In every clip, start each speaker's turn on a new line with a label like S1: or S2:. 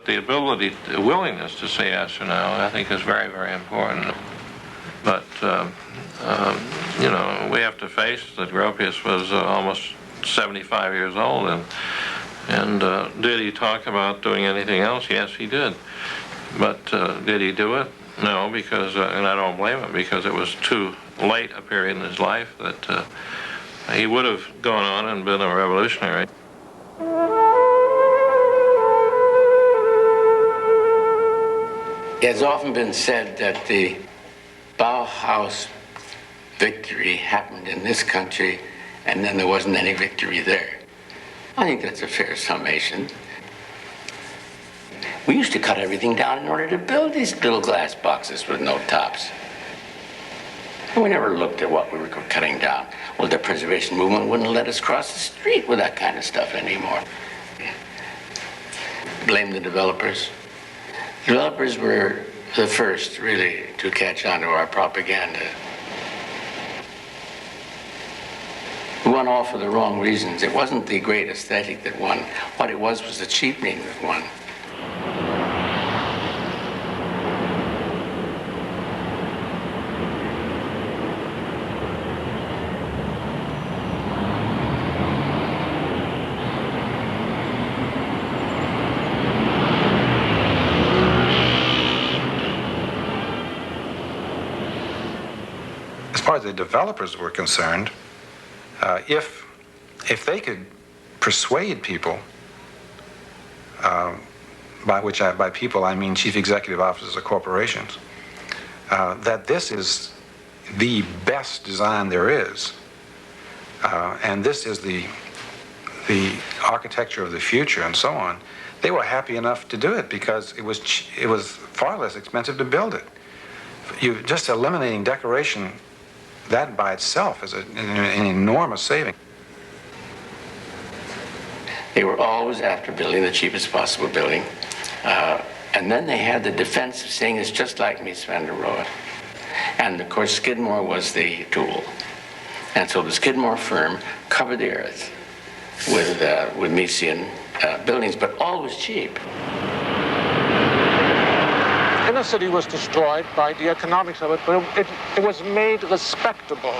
S1: The ability, the willingness to say yes or no, I think is very, very important. But, you know, we have to face that Gropius was almost 75 years old, and did he talk about doing anything else? Yes, he did. But did he do it? No, because, and I don't blame him, because it was too late a period in his life that he would have gone on and been a revolutionary.
S2: It has often been said that the Bauhaus victory happened in this country and then there wasn't any victory there. I think that's a fair summation. We used to cut everything down in order to build these little glass boxes with no tops. And we never looked at what we were cutting down. Well, the preservation movement wouldn't let us cross the street with that kind of stuff anymore. Blame the developers. Developers were the first, really, to catch on to our propaganda. We won all for the wrong reasons. It wasn't the great aesthetic that won. What it was the cheapening that won.
S3: As far as the developers were concerned, if they could persuade people, by people I mean chief executive officers of corporations, that this is the best design there is, and this is the architecture of the future, and so on, they were happy enough to do it because it was far less expensive to build it. You just eliminating decoration. That by itself is an enormous saving.
S2: They were always after building the cheapest possible building. And then they had the defense of saying it's just like Mies van der Rohe. And of course, Skidmore was the tool. And so the Skidmore firm covered the earth with Miesian buildings, but always cheap.
S4: Inner city was destroyed by the economics of it, but it was made respectable.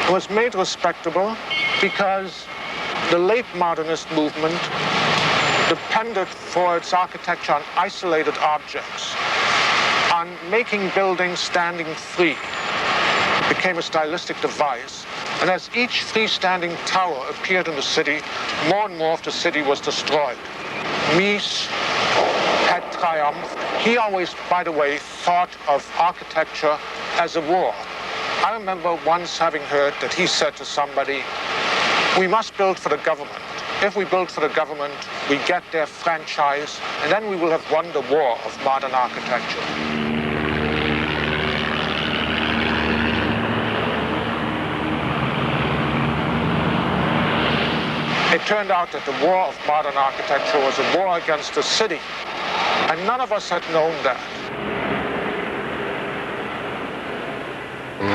S4: It was made respectable because the late modernist movement depended for its architecture on isolated objects, on making buildings standing free. It became a stylistic device. And as each freestanding tower appeared in the city, more and more of the city was destroyed. Mies had triumphed. He always, by the way, thought of architecture as a war. I remember once having heard that he said to somebody, we must build for the government. If we build for the government, we get their franchise, and then we will have won the war of modern architecture. It turned out that the war of modern architecture was a war against the city, and none of us had known that.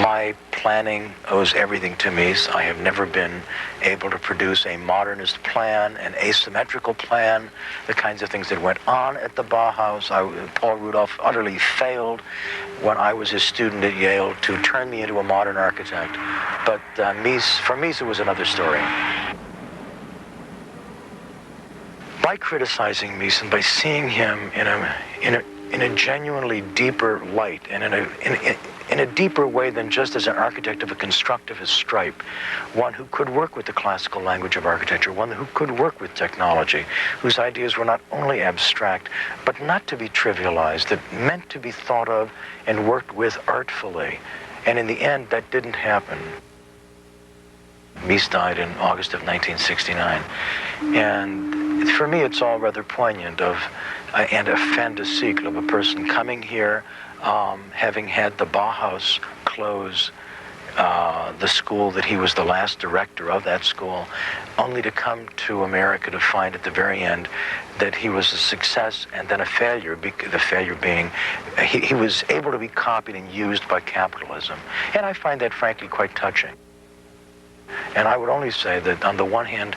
S5: My planning owes everything to Mies. I have never been able to produce a modernist plan, an asymmetrical plan, the kinds of things that went on at the Bauhaus. Paul Rudolph utterly failed when I was his student at Yale to turn me into a modern architect. But for Mies, it was another story. By criticizing Mies and by seeing him in a genuinely deeper light and in a deeper way than just as an architect of a constructivist stripe, one who could work with the classical language of architecture, one who could work with technology, whose ideas were not only abstract, but not to be trivialized, that meant to be thought of and worked with artfully. And in the end, that didn't happen. Mies died in August of 1969. And for me, it's all rather poignant and a fin de siècle of a person coming here, having had the Bauhaus close the school that he was the last director of that school, only to come to America to find at the very end that he was a success and then a failure, the failure being he was able to be copied and used by capitalism. And I find that frankly quite touching. And I would only say that on the one hand,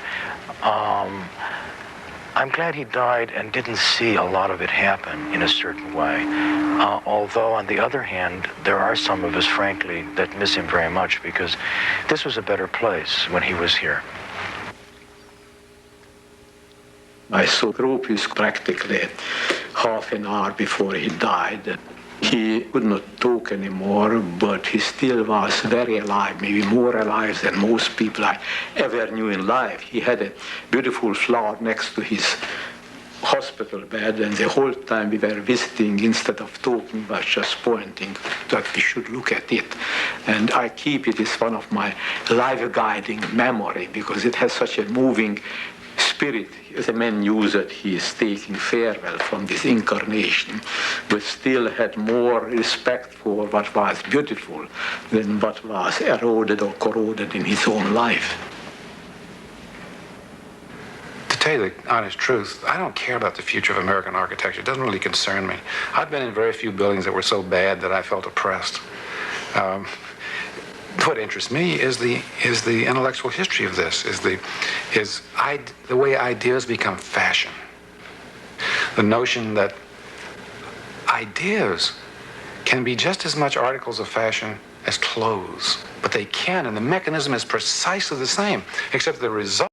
S5: I'm glad he died and didn't see a lot of it happen in a certain way. Although, on the other hand, there are some of us, frankly, that miss him very much because this was a better place when he was here.
S6: I saw Gropius practically half an hour before he died. He could not talk anymore, but he still was very alive, maybe more alive than most people I ever knew in life. He had a beautiful flower next to his hospital bed, and the whole time we were visiting, instead of talking, was just pointing that we should look at it. And I keep it as one of my life-guiding memory, because it has such a moving spirit. The man knew that he is taking farewell from this incarnation, but still had more respect for what was beautiful than what was eroded or corroded in his own life.
S3: To tell you the honest truth, I don't care about the future of American architecture. It doesn't really concern me. I've been in very few buildings that were so bad that I felt oppressed. What interests me is the intellectual history of this, is the way ideas become fashion. The notion that ideas can be just as much articles of fashion as clothes, but they can, and the mechanism is precisely the same, except the result